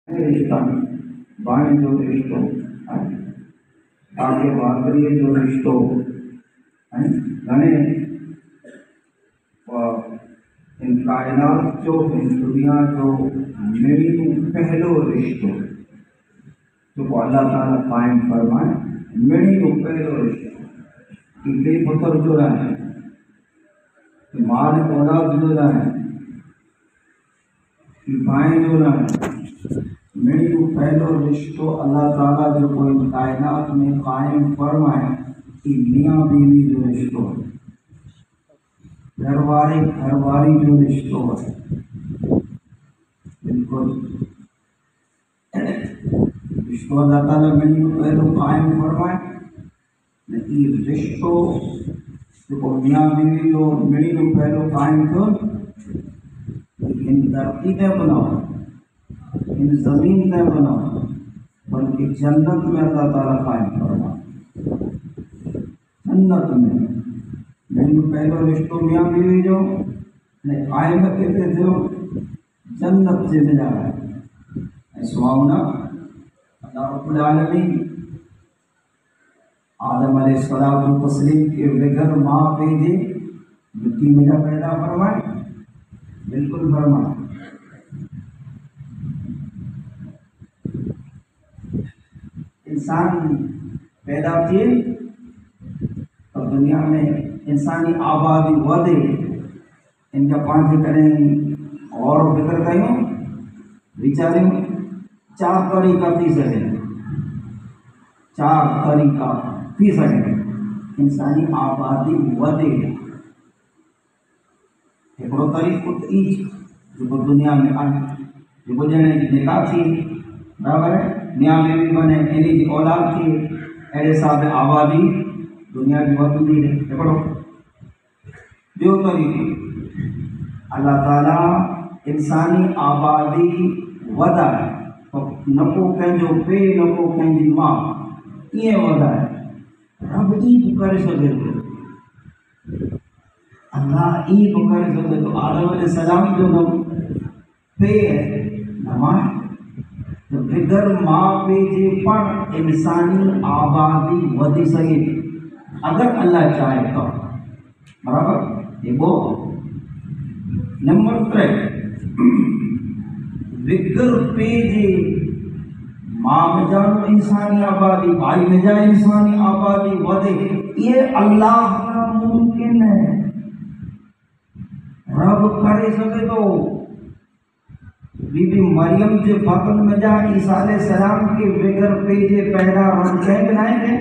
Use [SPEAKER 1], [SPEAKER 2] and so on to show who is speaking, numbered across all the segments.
[SPEAKER 1] रिश्ता बाएं जो रिश्तो आगे वाकरी जो रिश्तो घने इन कायनात जो इन दुनिया जो मेरी पहलो रिश्तो जो अल्लाह ताला कायम फरमाए मेरी पहलो रिश्तो कि पुत्र जो है माल औलाद जो है कि बाएं जो है मेरी पहलो रिश्तो अल्लाह ताला जो कोई कायनात में कायम फरमाए कि मियाँ बीवी जो रिश्तो है घरवारी जो रिश्तो है बिल्कुल रिश्तो अल्लाह ताला मेरी पहलो कायम फरमाए लेकिन रिश्तो जो मियाँ बीवी जो मेरी पहलो कायम थो इन धरती ने बनाओ इन जमीन ने बनाओ बल्कि जन्नत में अल्लाह ताला कायम फरमा जन्नत में मेरे पहलो रिश्तो मियाँ बीवी जो कायम कहते थे जन्नत से मिला है सुहावना अल्लाह रब्बुल आलमीन आदम अलैहिस्सलाम तस्लीम के बगैर माँ भेजे मिट्टी में पैदा फरमाए बिल्कुल फरमाए इंसान पैदा किए तो दुनिया में इंसानी आबादी वधे इनका पांच करें और फिक्र कयूं विचारियों चार तरीका थी सके इंसानी आबादी वधे हिकिड़ो तरीक़ो जो दुनिया में आहे जो ॼणे निकाह थी बराबर है मियाँ बीवी बने इन की औलाद थी अड़े हिसाब से आबादी दुनिया की वधंदी रहे हिकिड़ो ॿियो तरीक़ो अल्लाह ताला इंसानी आबादी वधाए न को कंहिंजो पे न को कंहिंजी मां ईअं वधाए रब ई बि करे सघे थो अल्लाह ई बि करे सघे थो आदम अलैहिस्सलाम जो न पे न मां बगैर माँ पे जे पण इंसानी आबादी वधी सके अगर अल्लाह चाहे तो बराबर देखो नंबर 3 बगैर पे जे माँ में जानो इंसानी आबादी भाई में जाए इंसानी आबादी वधे ये अल्लाह का मुमकिन है रब करे सके तो बीबी मरियम के बतन में जा ईसा अलैहिस्सलाम के बगैर पेजे पैदा बनाए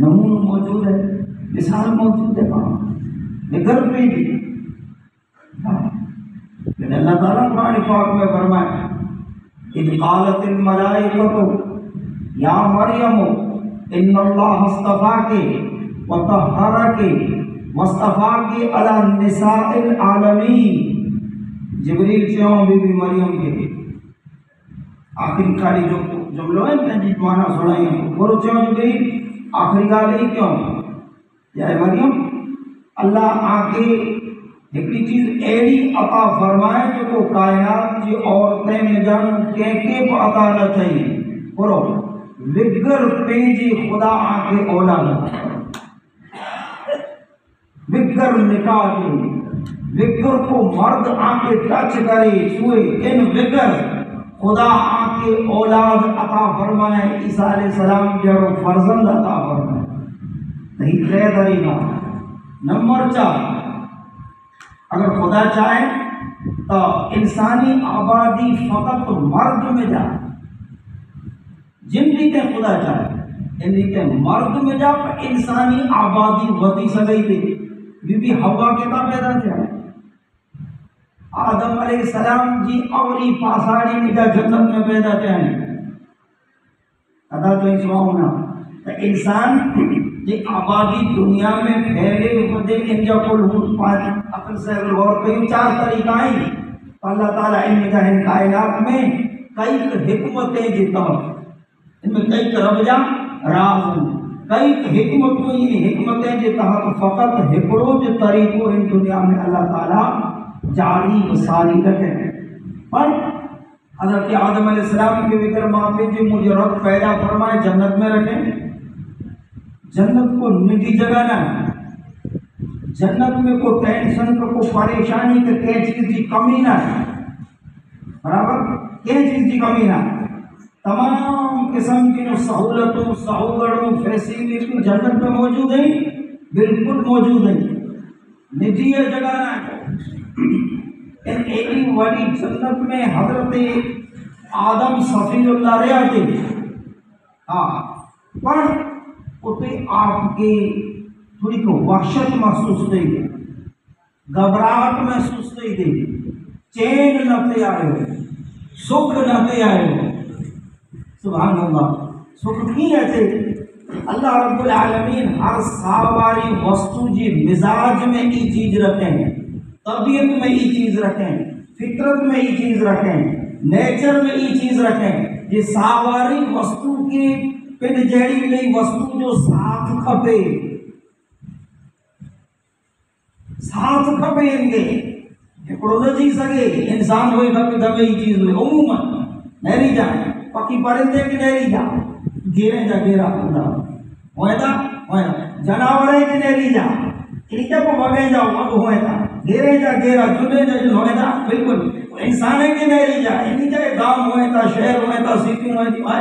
[SPEAKER 1] नमून मौजूद है मिसाल मौजूद है बगैर पेजे अल्लाह ताला कुरान पाक में फरमाया इन क़ालतिल मलाइकतु या मरियम इन्नल्लाह अस्तफाके व तहहरके वस्तफाके अला निसाइल आलमीन जिब्रील क्यों बीबी मरियम के आखिरी कारी जो जुमलो है तंजी माना सुनाई बोलो क्यों जिब्रील आखिरी गाली क्यों या मरियम अल्लाह आके एक चीज एड़ी अता फरमाए जो कायनात की औरतें में जान के अता न चाहिए बोलो बिगर पेजी खुदा आके औलाद बिगर निकाह विगर को मर्द आके टच करे छुए इन विगर खुदा आके औलाद अता फरमाए ईसा अलैहिस्सलाम जड़ो फर्जंद अता फरमाए नहीं टे तरीका नंबर 4 अगर खुदा चाहे तो इंसानी आबादी फकत मर्द में जाए जिनकी के खुदा चाहे इनकी के मर्द में जा पर इंसानी आबादी वधी सके थी बीबी हवा के का पैदा किया आदम अलैहिस्सलाम जी अवरी पासाड़ी में जा जन्नत में पैदा किया है अदा तो सुहावना तो इंसान जी आबादी दुनिया में फैले वधे इन जो कुल पांच अकल से गौर कई 4 तरीका है अल्लाह ताला इन कायनात में कई हिकमतें जी तहत इनमें कई रब जा राज कई हिकमतों इन हिकमतें जे तहत फकत हिकड़ो जो तरीको इन दुनिया में अल्लाह ताला जारी वसारी रखे पर हज़रत आदम अलैहिस्सलाम के फिक्र माफी जी मुझे रब पैदा फरमाए जन्नत में रखें। जन्नत को निजी जगह ना, जन्नत में कोई टेंशन का कोई परेशानी के क्या चीज की कमी ना है, बराबर क्या चीज की कमी ना। तमाम किस्म की सहूलतों सहूलतों फैसिलिटी जन्नत में मौजूद है, बिल्कुल मौजूद है, निजी जगह ना। एक बड़ी जन्नत में हजरत आदम सफीउल्लाह रहे थे। हाँ, पर उसे आपके थोड़ी को वहशत महसूस थी, घबराहट महसूस थी, चैन न थे आयो, सुख न थे आयो। सुभान अल्लाह, सुख की है अल्लाह रब्बुल आलमीन हर सावारी वस्तु जी मिजाज में ई चीज रखें, तबीयत में ई चीज रखें, फितरत में ई चीज रखें, नेचर में ई चीज रखें। ये सावारी वस्तु की पिन जड़ी नहीं वस्तु जो साथ खपे, साथ खपे इनके न जी सके इंसान हुए खपे दबे ई चीज हुए उमूमन नहरी जाए पकी परिंदे की नहरी जा घेरे जा घेरा खुदा होएदा जानवर है कि नहरी जा इनके को वगे जाओ अब होएदा घेरे जा घेरा जुले जा जुल होएदा बिल्कुल इंसान है कि नहरी जा इन्हीं जाए गांव होएदा शहर होएदा सिटी होएदी है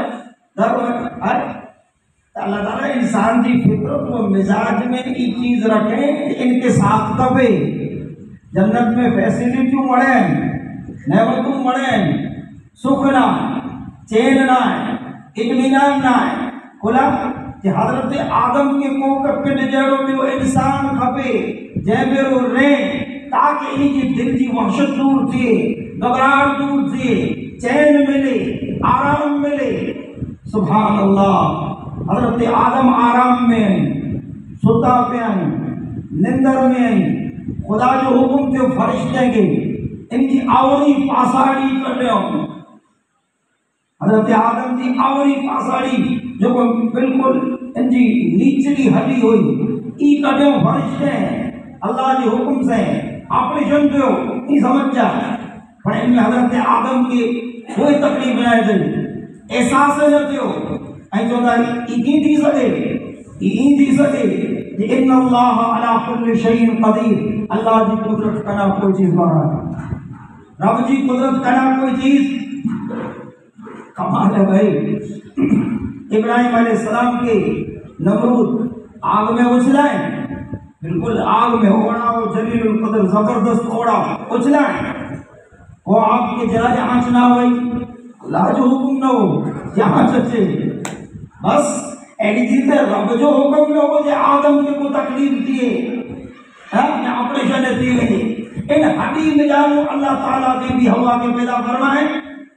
[SPEAKER 1] घर होएदा है। अल्लाह ताला इंसान की फितरत व मिजाज में ये चीज रखे इनके साथ कबे जन्नत में फैसिलिटी मड़े नेमतू मड़े सुख ना चैन ना है इत्मीनान ना है खुला कि हजरत आदम के को पिंड जड़ो में वो इंसान खपे जै मेरो रे ताकि इनकी दिल की वहशत दूर थी, घबराहट दूर थी, चैन मिले, आराम मिले। सुभान अल्लाह, हजरत आदम आराम में आई, सुता पे आई, निंदर में आई, खुदा जो हुक्म थे फरिश्ते के इनकी आवरी पासाड़ी कर रहे हो। हजरत आदम की आवरी पासाड़ी जो बिल्कुल इनकी नीचली हड्डी हुई ई कटे फरिश्ते अल्लाह के हुक्म से ऑपरेशन दो नहीं समझ जा पर इनमें हजरत आदम की कोई तकलीफ न आए थे एहसास न थियो ऐं चवंदा ई थी सके इन्नल्लाह अला कुल्लि शैइन क़दीर अल्लाह जी कुदरत कना कोई चीज वारा रब जी कुदरत कना कोई चीज कमाल है भाई। इब्राहिम अलैहिस्सलाम के नमरूद आग में उछलाए, बिल्कुल आग में ओढ़ा वो जलीलुल कदर जबरदस्त ओढ़ा उछलाए वो आपके जरा आँच ना हुई अल्लाह जो हुक्म न हो जहाँ चचे बस एडी चीज रब जो हुक्म न हो जे आदम के को तकलीफ दिए ऑपरेशन दिए इन हड्डी में जानो अल्लाह ताला ने भी हवा के पैदा फरमाए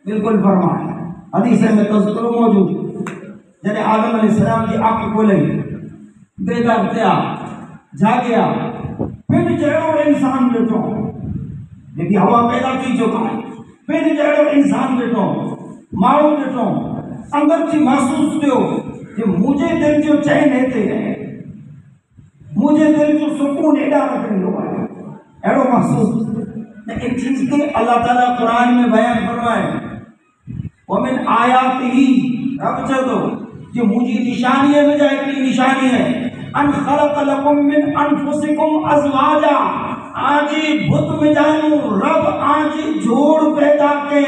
[SPEAKER 1] बिल्कुल फरमाए। हदीस में तज़किरो मौजूद जब आदम अलैहिस्सलाम की आंख खोले बेदार थिया जागया फिर जड़ो इंसान बैठो जेकी हवा पैदा थी चुका है फिर जड़ो इंसान बैठो माण्हू बैठो अंदर थी महसूस थियो कि मुझे दिल जो चैन हिते है मुझे दिल जो सुकून एॾा रखंदो है अहिड़ो महसूस इन चीज के अल्लाह ताला कुरान में बयान फरमाए वमिन आयातिही रब चलो जो मुझी निशानी में जाए इतनी निशानी है अन खलक लकुम मिन अनफुसिकुम अज़वाजा आजी बुत में जानू रब आजी जोड़ पैदा के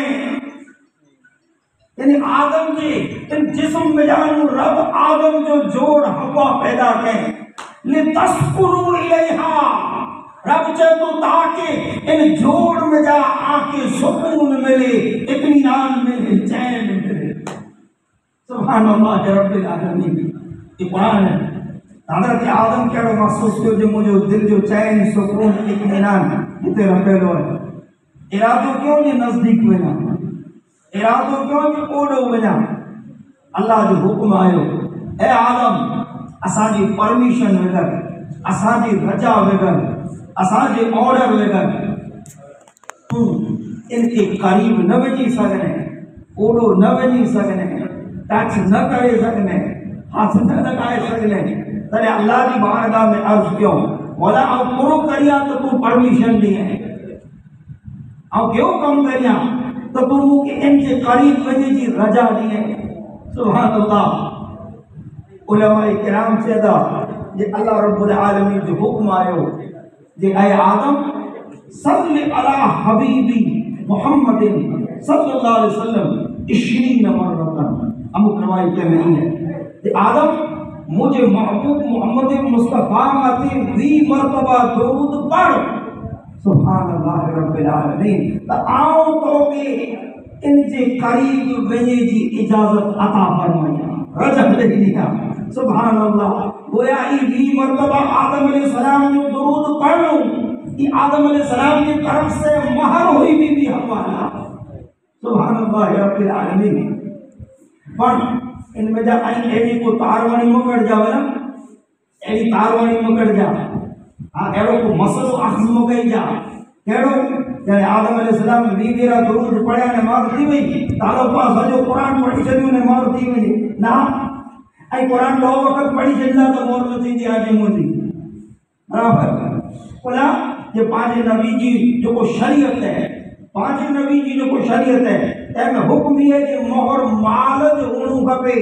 [SPEAKER 1] यानी आदम के इन जिस्म में जानू रब आदम जो जोड़ हवा पैदा के ले तस्कुरु इलैहा रब चलो ताकि इन जोड़ में जा आके सुकून मिले इत्मीनान मिले चैन मिले। सुभान अल्लाह रब्बिल आलमीन ये कुरान है। हज़रत आदम केड़ो महसूस कियो जो मुझे दिल जो चैन सुकून इत्मीनान हिते रखेलो है इरादो क्यों जे नजदीक वञा इरादो क्यों जे ओडो वञा अल्लाह जो हुक्म आयो ए आदम असांजी परमिशन वगैर असांजी रजा वगैर असांजे ऑर्डर वगैर तू इनके करीब न वञी सघने ओडो न वञी सघने टच न करे सघने हाथ न लगाए सघने तॾहिं अल्लाह की बारगाह में अर्ज़ क्यों बोला ऐं पूरो करियां तो तू परमिशन ॾिए ऐं कहिड़ो कमु करियां तो तू मूंखे इनके करीब वञे जी रजा ॾिए। सुभान अल्लाह। उलमाए किराम चेदा जे अल्लाह रब्बुल आलमीन जो हुक्म आयो जे ऐ आदम सल्लि अला हबीबी मुहम्मदिन सल्लल्लाहु अलैहि वसल्लम 20 मरतन। अमुक रवायत में नहीं है कि आदम मुझे महबूब मोहम्मद मुस्तफा मते 20 मरतबा दुरूद पढ़। सुभान अल्लाह रब्बिल आलमीन। तो आओ तो के इनके करीब वने जी इजाजत अता फरमाया, रजब दे दिया। सुभान अल्लाह। गोया ई 20 मरतबा आदम अलैहिस्सलाम जो दुरूद पढ़ो ई आदम अलैहिस्सलाम की तरफ से महर हुई बीबी हव्वा। सुभान अल्लाह रब्बिल आलमीन। पर इनमें जा आई एडी को तारवाणी मकड़ जावे ना, एडी तारवाणी मकड़ जा। हां एड़ो को मसलो आखिम कई जा केड़ो जने आदम अलैहिस्सलाम 20 भेरा दुरूद पढ़या ने मार थी वई, तालो पास सजो कुरान पढ़ी छडियो ने मार थी वई ना। आई कुरान लो वक्त पढ़ी छडला तो मोर न थी आज मुजी बराबर। बोला ये पांच नबी जी जो को शरीयत है, पांच नबी जी जो को शरीयत है तैमें हुक्म है कि मोहर माल जो हुणु खपे।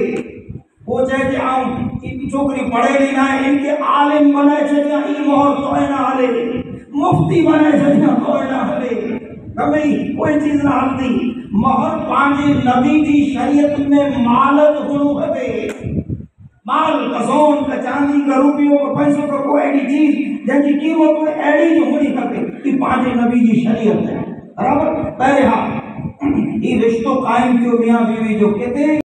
[SPEAKER 1] वो चाहे कि आऊं की छोकरी पढ़े ना इनके आलिम बनाए छडिया ई मोहर तो ना हले, मुफ्ती बनाए छडिया तो ना हले, कभी कोई चीज ना हलती। मोहर पांच नबी जी शरीयत में माल जो हुणु खपे। माल का सोन का चांदी का रुपयों का पैसों का कोई ऐसी चीज जैसी कीमत में ऐडी जो होनी खपे कि पांच नबी जी शरीयत है बराबर। पहले हाँ ये रिश्तों कायम क्यों मियाँ बीवी जो कहते